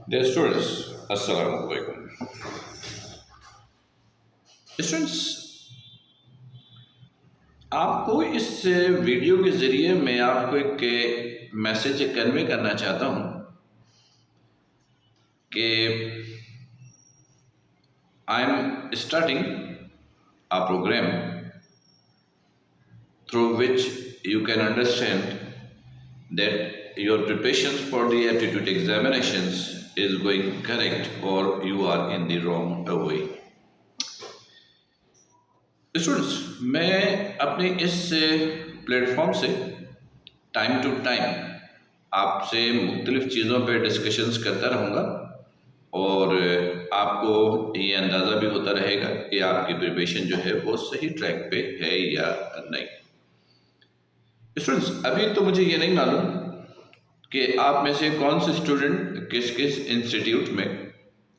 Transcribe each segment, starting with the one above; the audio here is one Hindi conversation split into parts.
Dear students, Assalamu alaikum. Students, आपको इस वीडियो के ज़रिए मैं आपको एक मैसेज कन्वे करना चाहता हूँ कि I am starting a program through which you can understand that your preparations for the aptitude examinations is going correct or you are in the wrong way. Students, मैं अपने इस प्लेटफॉर्म से टाइम टू टाइम आपसे मुख्तलिफ़ चीज़ों पर डिस्कशंस करता रहूँगा और आपको ये अंदाज़ा भी होता रहेगा कि आपकी प्रिपरेशन जो है वो सही ट्रैक पे है या नहीं। स्टूडेंट्स, अभी तो मुझे ये नहीं मालूम कि आप में से कौन से स्टूडेंट किस किस इंस्टीट्यूट में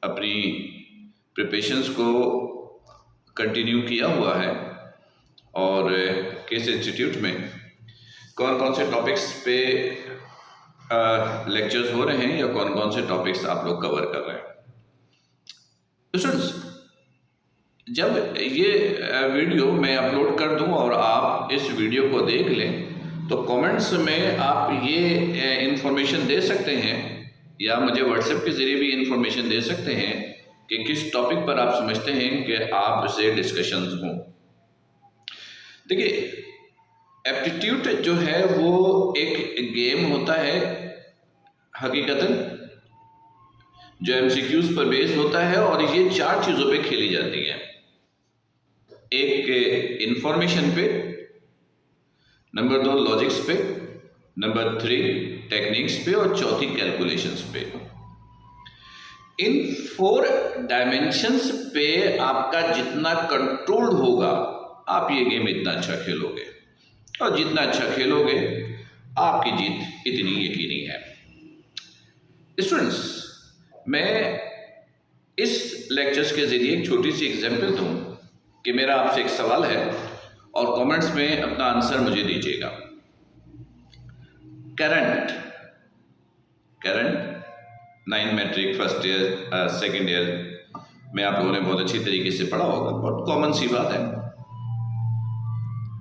अपनी प्रिपरेशंस को कंटिन्यू किया हुआ है और किस इंस्टीट्यूट में कौन कौन से टॉपिक्स पे लेक्चर्स हो रहे हैं या कौन कौन से टॉपिक्स आप लोग कवर कर रहे हैं। स्टूडेंट्स, जब ये वीडियो मैं अपलोड कर दूं और आप इस वीडियो को देख लें तो कमेंट्स में आप ये इंफॉर्मेशन दे सकते हैं या मुझे व्हाट्सएप के ज़रिए भी इंफॉर्मेशन दे सकते हैं कि किस टॉपिक पर आप समझते हैं कि आपसे डिस्कशंस हों। देखिए, एप्टीट्यूड जो है वो एक गेम होता है हकीकतन जो एमसीक्यूज पर बेस्ड होता है और ये 4 चीज़ों पे खेली जाती है। एक इंफॉर्मेशन पे, नंबर 2 लॉजिक्स पे, नंबर 3 टेक्निक्स पे और चौथी कैलकुलेशंस पे। इन 4 डायमेंशंस पे आपका जितना कंट्रोल होगा आप ये गेम इतना अच्छा खेलोगे और जितना अच्छा खेलोगे आपकी जीत इतनी यकीनी है। स्टूडेंट्स, मैं इस लेक्चर्स के ज़रिए एक छोटी सी एग्जांपल दूं कि मेरा आपसे एक सवाल है और कमेंट्स में अपना आंसर मुझे दीजिएगा। Current 9 matric first year second year में आप लोगों ने बहुत अच्छी तरीके से पढ़ा होगा, बहुत कॉमन सी बात है।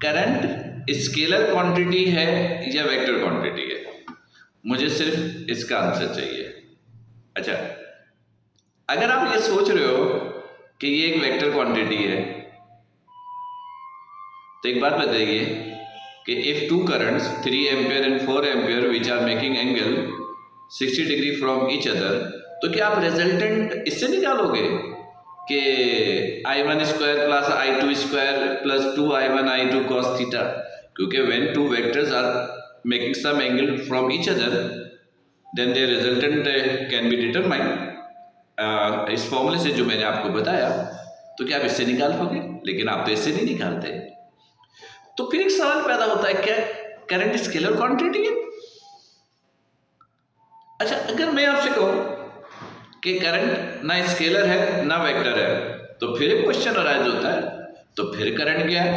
करंट स्केलर क्वांटिटी है या वेक्टर क्वांटिटी है? मुझे सिर्फ इसका आंसर चाहिए। अच्छा, अगर आप ये सोच रहे हो कि ये एक वेक्टर क्वांटिटी है तो एक बात बताइए कि if 2 currents 3 ampere and 4 ampere which are making angle 60 degree from each other, तो क्या आप रिजल्टेंट इससे निकालोगे कि I1 square plus I2 square plus 2I1 I2 cos theta? क्योंकि when 2 vectors are making some angle from each other then their resultant can be determined। इस फॉर्मूले से जो मैंने आपको बताया, तो क्या आप इससे निकाल पाओगे? लेकिन आप तो इससे नहीं निकालते। तो फिर एक सवाल पैदा होता है, क्या करंट स्केलर क्वांटिटी है? अच्छा, अगर मैं आपसे कहूं कि करंट ना स्केलर है ना वेक्टर है, तो फिर एक क्वेश्चन अराइज होता है, तो फिर करंट क्या है?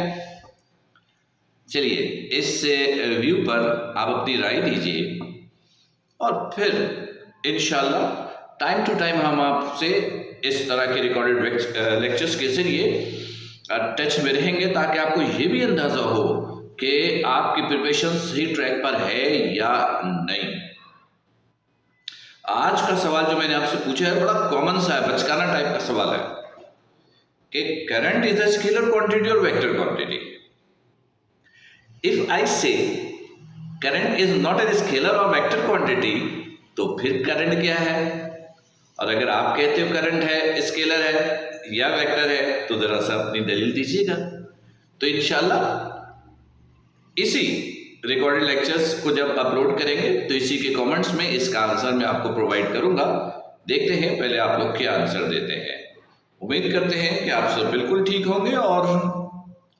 चलिए, इस व्यू पर आप अपनी राय दीजिए और फिर इंशाल्लाह टाइम टू टाइम हम आपसे इस तरह के रिकॉर्डेड लेक्चर्स के जरिए टच में रहेंगे ताकि आपको ये भी अंदाज़ा हो कि आपकी प्रिपरेशन सही ट्रैक पर है या नहीं। आज का सवाल जो मैंने आपसे पूछा है बड़ा कॉमन सा है, बचकाना टाइप का सवाल है कि current is a scalar quantity और वेक्टर क्वांटिटी। इफ आई से current is not a scalar और वेक्टर क्वांटिटी, तो फिर करंट क्या है? और अगर आप कहते हो करंट है, स्केलर है या वेक्टर है, तो जरा सा अपनी दलील दीजिएगा। तो इंशाल्लाह इसी रिकॉर्डेड लेक्चर्स को जब अपलोड करेंगे तो इसी के कमेंट्स में इसका आंसर मैं आपको प्रोवाइड करूंगा। देखते हैं पहले आप लोग क्या आंसर देते हैं। उम्मीद करते हैं कि आप सब बिल्कुल ठीक होंगे और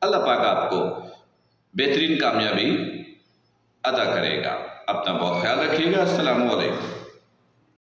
अल्लाह पाक आपको बेहतरीन कामयाबी अदा करेगा। अपना बहुत ख्याल रखिएगा। अस्सलामु अलैकुम।